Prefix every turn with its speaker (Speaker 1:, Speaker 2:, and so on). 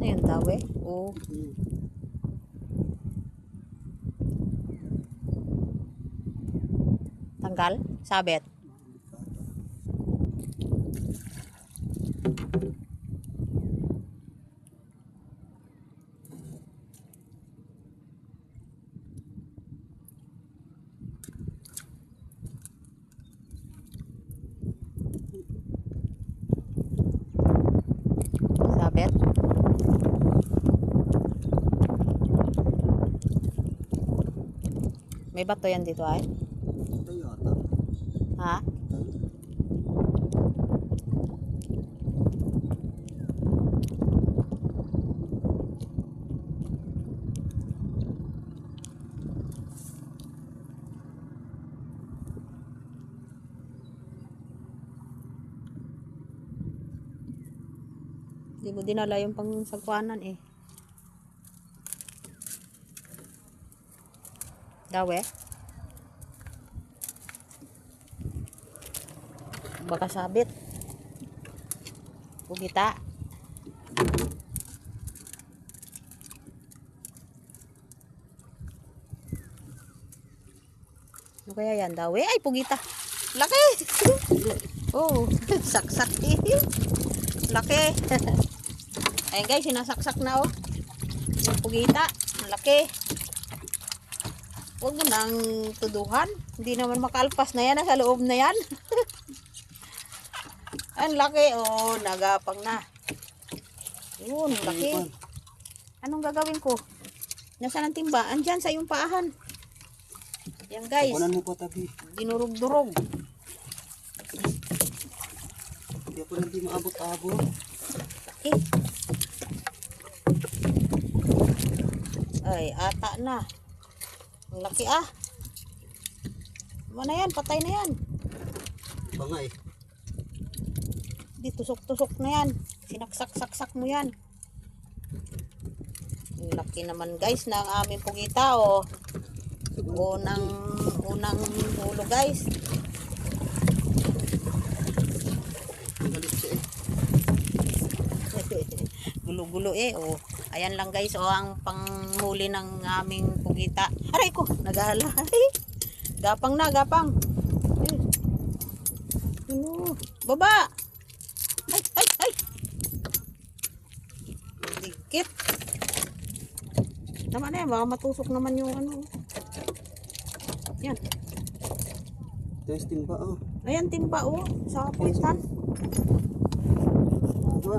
Speaker 1: Ayun daw eh. Oo. Tanggal? Sabit? Sabit? May bato yan dito ay?
Speaker 2: Ito yata.
Speaker 1: Ha? Di mo dinala yung pang sagwanan eh. Daw eh. Baka sabit. Pugita. Ano kaya yan daw eh? Ay, pugita. Laki! Oh, saksak eh. Laki. Ayan guys, sinasaksak na oh. Yung pugita. Laki. Huwag mo nang tuduhan. Hindi naman makalpas na yan. Nasa loob na yan. Ang laki. Oh, nagapang na. Yun, laki. Anong gagawin ko? Nasaan ang timba? Andyan sa iyong paahan. Yan guys.
Speaker 2: Tabunan mo po tabi.
Speaker 1: Dinurog-durog.
Speaker 2: Hindi po hindi maabot-abot.
Speaker 1: Laki. Ay, ata na. Ang laki ah. Ano na yan? Patay na yan.
Speaker 2: Iba nga eh.
Speaker 1: Di tusok-tusok na yan. Sinaksak-saksak mo yan. Ang laki naman guys ng aming pugita oh. Unang hulo guys.
Speaker 2: Galit siya eh.
Speaker 1: Gulo-gulo eh oh. Ayan lang guys oh ang panghuli ng aming pugita. Aray ko, nag-aalay. Gapang na, gapang. Ano? Baba. Ay, ay, ay. Dikit. Naman eh, baka matusok naman yung ano. Yan.
Speaker 2: Testing ba oh.
Speaker 1: Ayan timba oh, sa puwitan.
Speaker 2: Diba?